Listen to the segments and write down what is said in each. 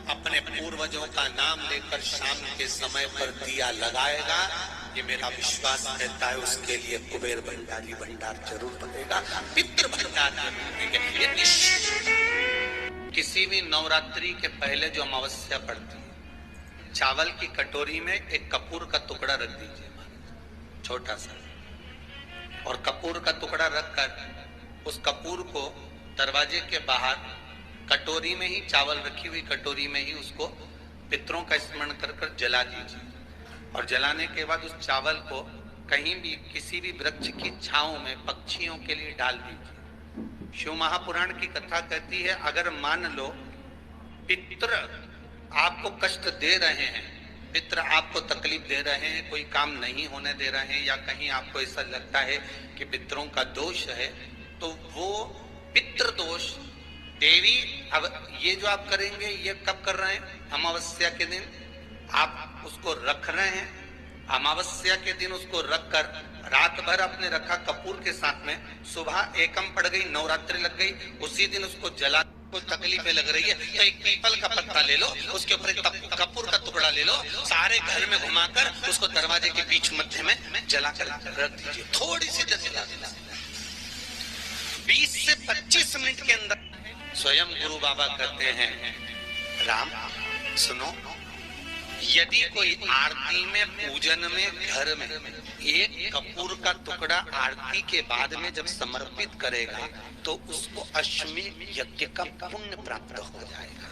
अपने पूर्वजों का नाम लेकर शाम के समय पर दिया लगाएगा, ये मेरा विश्वास कहता है उसके लिए कुबेर भंडारी भंडार जरूर बनेगा, पितृ भंडार जरूर बनेगा। ये निश्चित। किसी भी नवरात्रि के पहले जो अमावस्या पड़ती है, चावल की कटोरी में एक कपूर का टुकड़ा रख दीजिए, छोटा सा, और कपूर का टुकड़ा रखकर उस कपूर को दरवाजे के बाहर कटोरी में ही, चावल रखी हुई कटोरी में ही उसको पितरों का स्मरण कर कर जला दीजिए। और जलाने के बाद उस चावल को कहीं भी किसी भी वृक्ष की छांव में पक्षियों के लिए डाल दीजिए। शिव महापुराण की कथा कहती है, अगर मान लो पितृ आपको कष्ट दे रहे हैं, पितृ आपको तकलीफ दे रहे हैं, कोई काम नहीं होने दे रहे हैं, या कहीं आपको ऐसा लगता है कि पितरों का दोष है, तो वो पितृ दोष देवी, अब ये जो आप करेंगे ये कब कर रहे हैं? अमावस्या के दिन आप उसको रख रहे हैं। अमावस्या के दिन उसको रखकर रात भर आपने रखा कपूर के साथ में, सुबह एकम पड़ गई, नवरात्रि लग गई, उसी दिन उसको जला को तकलीफें लग रही है तो एक पीपल का पत्ता ले लो, उसके ऊपर एक कपूर का टुकड़ा ले लो, सारे घर में घुमाकर उसको दरवाजे के बीच मध्य में जला कर रख दीजिए। थोड़ी सी देर जला देना, 20 से 25 मिनट के अंदर स्वयं गुरु बाबा कहते हैं, राम सुनो, यदि कोई आरती में, पूजन में, घर में एक कपूर का टुकड़ा आरती के बाद में जब समर्पित करेगा तो उसको अश्वमेध यज्ञ का पुण्य प्राप्त हो जाएगा।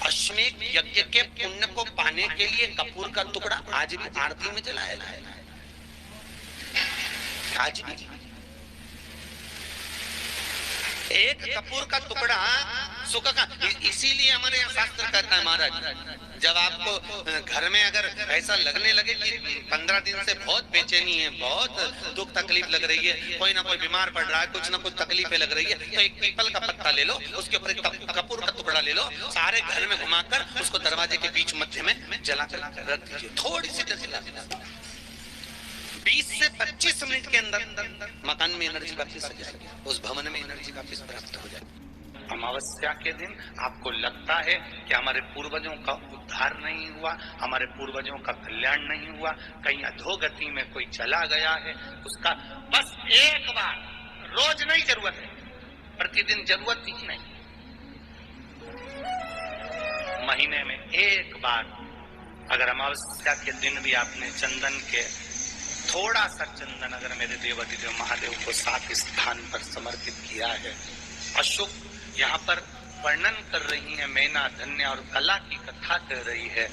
अश्वमेध यज्ञ के पुण्य को पाने के लिए कपूर का टुकड़ा आज भी आरती में जलाया जाएगा, आज भी। एक कपूर का टुकड़ा सुख का, इसीलिए हमारे यहाँ शास्त्र कहता है महाराज, जब आपको घर में अगर ऐसा लगने लगे कि 15 दिन से बहुत बेचैनी है, बहुत दुख तकलीफ लग रही है, कोई ना कोई बीमार पड़ रहा है, कुछ ना कुछ तकलीफें लग रही है, तो एक पीपल का पत्ता ले लो, उसके ऊपर एक कपूर का टुकड़ा ले लो, सारे घर में घुमाकर उसको दरवाजे के बीच मध्य में जलाकर रख दीजिए। थोड़ी सी देर जला देना, 20 से 25 मिनट के अंदर मकान में एनर्जी वापस आ जाएगी, उस भवन में एनर्जी वापस प्राप्त हो जाएगी। अमावस्या के दिन आपको लगता है कि हमारे पूर्वजों का उद्धार नहीं हुआ, हमारे पूर्वजों का कल्याण नहीं हुआ, कहीं अधोगति में कोई चला गया है, उसका बस एक बार, रोज नहीं जरूरत है, प्रतिदिन जरूरत ही नहीं, महीने में एक बार अगर अमावस्या के दिन भी आपने चंदन के थोड़ा सा चंदन अगर मेरे देवाधिदेव महादेव को 7 स्थान पर समर्पित किया है। अशुभ यहाँ पर वर्णन कर रही है मैना, धन्य और कला की कथा कर रही है।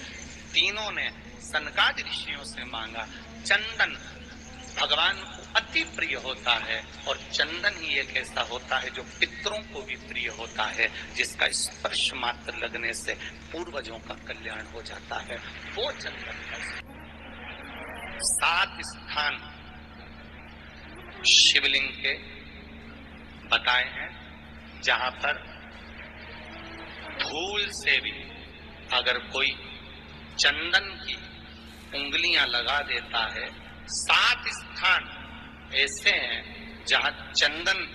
तीनों ने सनकादि ऋषियों से मांगा। चंदन भगवान को अति प्रिय होता है और चंदन ही एक ऐसा होता है जो पितरों को भी प्रिय होता है, जिसका स्पर्श मात्र लगने से पूर्वजों का कल्याण हो जाता है। वो चंदन का 7 स्थान शिवलिंग के बताए हैं, जहां पर धूल से भी अगर कोई चंदन की उंगलियां लगा देता है, 7 स्थान ऐसे हैं जहां चंदन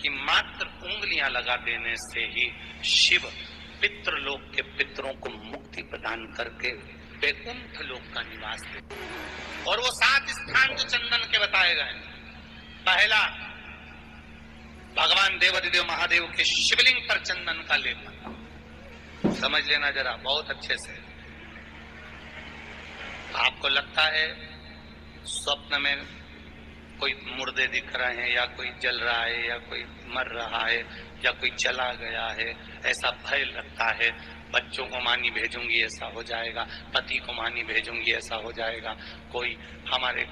की मात्र उंगलियां लगा देने से ही शिव पितृलोक के पितरों को मुक्ति प्रदान करके वैकुंठ लोक का निवास देते। और वो 7 स्थान जो चंदन के बताए गए, पहला भगवान देवाधिदेव महादेव के शिवलिंग पर चंदन का लेपन। समझ लेना जरा बहुत अच्छे से। आपको लगता है स्वप्न में कोई मुर्दे दिख रहे हैं, या कोई जल रहा है, या कोई मर रहा है, या कोई चला गया है, ऐसा भय लगता है। बच्चों को मानी भेजूंगी ऐसा हो जाएगा, पति को मानी भेजूंगी ऐसा हो जाएगा, कोई हमारे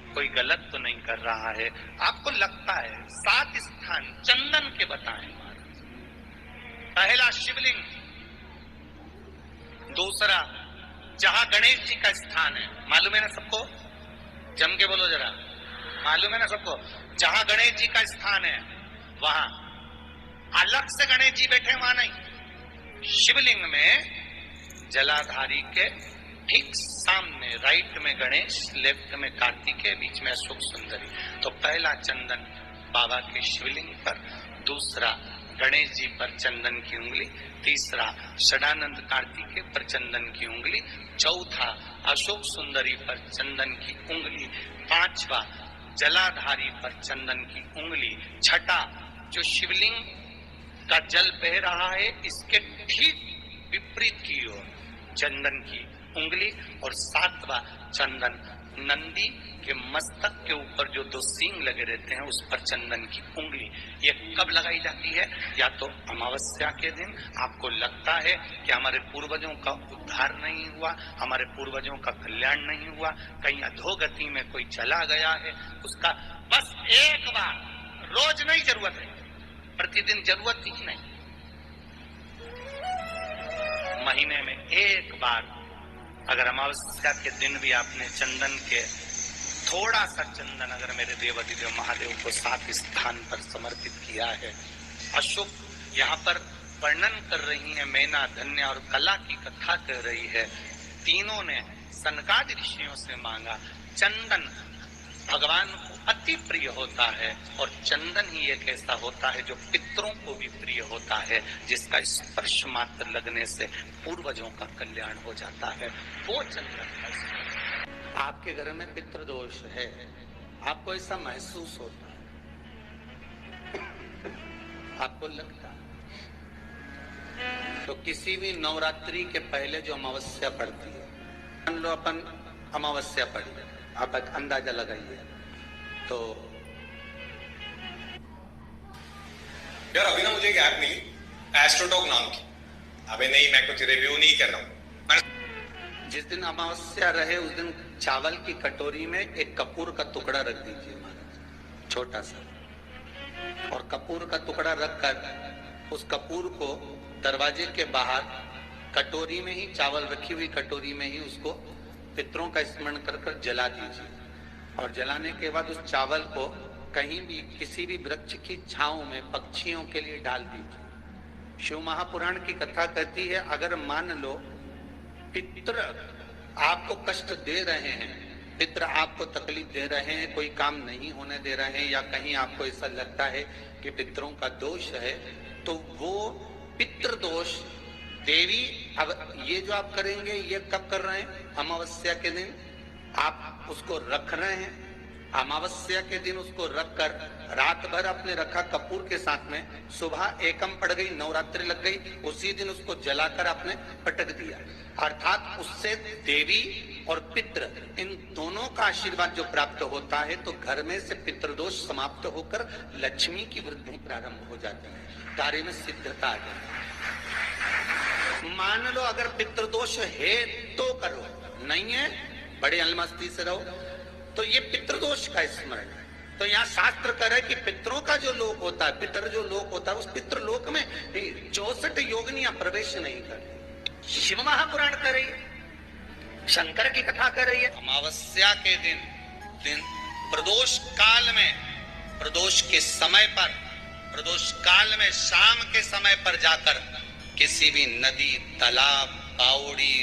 कोई गलत तो नहीं कर रहा है, आपको लगता है। 7 स्थान चंदन के बताएं। पहला शिवलिंग, दूसरा जहां गणेश जी का स्थान है, मालूम है ना सबको, जम के बोलो जरा, मालूम है ना सबको, जहां गणेश जी का स्थान है वहां अलग से गणेश जी बैठे, वहां नहीं। शिवलिंग में जलाधारी के ठीक सामने राइट में गणेश, लेफ्ट में कार्तिकेय, बीच में अशोक सुंदरी। तो पहला चंदन बाबा के शिवलिंग पर, दूसरा गणेश जी पर चंदन की उंगली, तीसरा षडानंद कार्तिकेय पर चंदन की उंगली, चौथा अशोक सुंदरी पर चंदन की उंगली, पांचवा जलाधारी पर चंदन की उंगली, छठा जो शिवलिंग का जल बह रहा है इसके ठीक विपरीत की ओर चंदन की उंगली, और सातवां चंदन नंदी के मस्तक के ऊपर जो दो सींग लगे रहते हैं उस पर चंदन की उंगली। ये कब लगाई जाती है? या तो अमावस्या के दिन आपको लगता है कि हमारे पूर्वजों का उद्धार नहीं हुआ, हमारे पूर्वजों का कल्याण नहीं हुआ, कहीं अधोगति में कोई चला गया है, उसका बस एक बार, रोज नहीं जरूरत है, प्रतिदिन जरूरत ही नहीं, महीने में एक बार अगर अमावस्या के दिन भी आपने चंदन के थोड़ा सा चंदन अगर मेरे देवाधिदेव महादेव को 7 स्थान पर समर्पित किया है। अशोक यहाँ पर वर्णन कर रही है, मैना, धन्य और कला की कथा कर रही है। तीनों ने सनकादि ऋषियों से मांगा। चंदन भगवान को अति प्रिय होता है और चंदन ही एक ऐसा होता है जो पितरों को भी प्रिय होता है, जिसका स्पर्श मात्र लगने से पूर्वजों का कल्याण हो जाता है, वो चंदन है। आपके घर में पितृदोष है, आपको ऐसा महसूस होता है, आपको लगता है, तो किसी भी नवरात्रि के पहले जो अमावस्या पड़ती है, मान लो अपन अमावस्या पड़ी, आप अंदाजा लगाइए तो यार अभी ना मुझे एक ऐप मिली एस्ट्रोटॉक नाम की। अबे नहीं, मैं कुछ रिव्यू नहीं कर रहा हूँ। जिस दिन अमावस्या रहे उस दिन चावल की कटोरी में एक कपूर का टुकड़ा रख दीजिए महाराज, छोटा सा, और कपूर का टुकड़ा रखकर उस कपूर को दरवाजे के बाहर कटोरी में ही, चावल रखी हुई कटोरी में ही उसको पितरों का स्मरण कर कर जला दीजिए, और जलाने के बाद उस चावल को कहीं भी किसी भी वृक्ष की छांव में पक्षियों के लिए डाल दीजिए। शिव महापुराण की कथा कहती है, अगर मान लो पितर आपको कष्ट दे रहे हैं, पितर आपको तकलीफ दे रहे हैं, कोई काम नहीं होने दे रहे हैं, या कहीं आपको ऐसा लगता है कि पितरों का दोष है, तो वो पितृ दोष देवी, अब ये जो आप करेंगे ये कब कर रहे हैं? अमावस्या के दिन आप उसको रख रहे हैं, अमावस्या के दिन उसको रखकर रात भर अपने रखा कपूर के साथ में, सुबह एकम पड़ गई, नवरात्रि लग गई, उसी दिन उसको जलाकर आपने पटक दिया, अर्थात उससे देवी और पितृ इन दोनों का आशीर्वाद जो प्राप्त होता है, तो घर में से पितृदोष समाप्त होकर लक्ष्मी की वृद्धि प्रारंभ हो जाती है, कार्य में सिद्धता आ जाती है। मान लो अगर पितृदोष है तो करो, नहीं है बड़े अलमस्ती से रहो, तो ये पितृदोष का स्मरण है। तो यहाँ शास्त्र कह रहे कि पितरों का जो लोक होता है, पितर जो लोक होता है, उस पितृ लोक में 64 योगिनियां प्रवेश नहीं कर। शिव महापुराण कर रही है, शंकर की कथा कर रही है। अमावस्या के दिन प्रदोष काल में, प्रदोष के समय पर, प्रदोष काल में शाम के समय पर जाकर किसी भी नदी, तालाब, बावड़ी,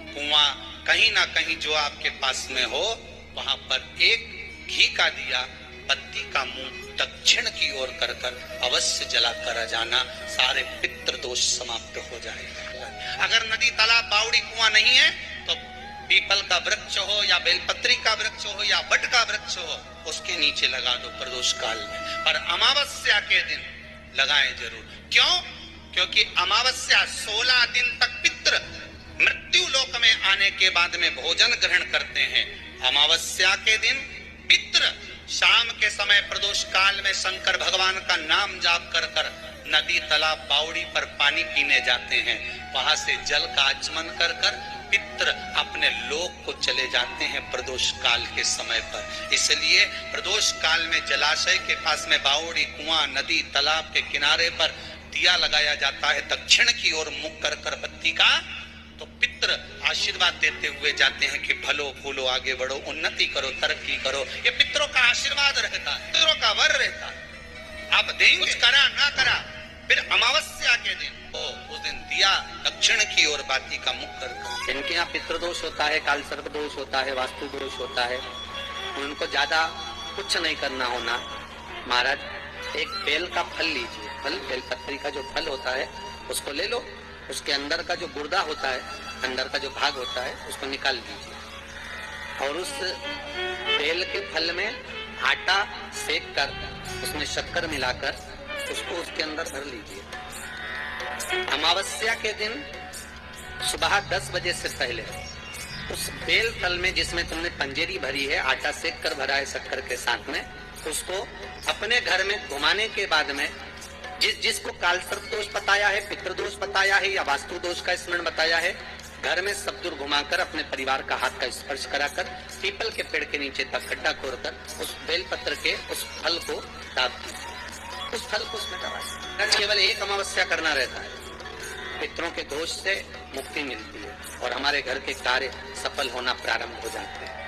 कुआं, कहीं ना कहीं जो आपके पास में हो, वहां पर एक घी का दिया बत्ती का मुंह दक्षिण की ओर कर कर अवश्य जलाकर आ जाना, सारे पितृ दोष समाप्त हो जाएगा। अगर नदी, तालाब, बावड़ी, कुआं नहीं है तो पीपल का वृक्ष हो या बेलपत्री का वृक्ष हो या वट का वृक्ष हो, उसके नीचे लगा दो प्रदोष काल में, पर अमावस्या के दिन लगाएं जरूर। क्यों? क्योंकि अमावस्या 16 दिन तक पितृ मृत्यु लोक में आने के बाद में भोजन ग्रहण करते हैं। अमावस्या के दिन पितृ शाम के समय प्रदोष काल में शंकर भगवान का नाम जाप कर कर नदी, तालाब, बावड़ी पर पानी पीने जाते हैं, वहां से जल का आचमन कर कर पितृ अपने लोक को चले जाते हैं प्रदोष काल के समय पर। इसलिए प्रदोष काल में जलाशय के पास में बावड़ी, कुआं, नदी, तालाब के किनारे पर दिया लगाया जाता है दक्षिण की ओर मुख कर कर बत्ती का, तो पितृ आशीर्वाद देते हुए जाते हैं कि भलो फूलो, आगे बढ़ो, उन्नति करो, तरक्की करो। ये पितरों का आशीर्वाद रहता है, पितरों का वर रहता है। आप दें कुछ करा ना करा, फिर अमावस्या के दिन उस दिन दिया दक्षिण की ओर बाती का मुख कर। इनके यहाँ पितृदोष होता है, काल सर्प दोष होता है, वास्तु दोष होता है, उनको ज्यादा कुछ नहीं करना होना। महाराज एक बेल का फल लीजिए, फल, बेलपत्री का जो फल होता है उसको ले लो, उसके अंदर का जो गुर्दा होता है, अंदर का जो भाग होता है उसको निकाल दीजिए और उस बेल के फल में आटा सेक कर उसमें शक्कर मिलाकर उसको उसके अंदर भर लीजिए। अमावस्या के दिन सुबह 10 बजे से पहले उस बेल फल में जिसमें तुमने पंजेरी भरी है, आटा सेक कर भरा है शक्कर के साथ में, उसको अपने घर में घुमाने के बाद में जिसको कालसर्प दोष बताया है, पितृदोष बताया है या वास्तु दोष का स्मरण बताया है, घर में सब दूर घुमाकर अपने परिवार का हाथ का स्पर्श कराकर पीपल के पेड़ के नीचे तक खड्डा खोदकर उस बेलपत्र के उस फल को दाब दीजिए, उस फल को उसमें दबाइए। केवल एक अमावस्या करना रहता है, पितरों के दोष से मुक्ति मिलती है और हमारे घर के कार्य सफल होना प्रारंभ हो जाते हैं।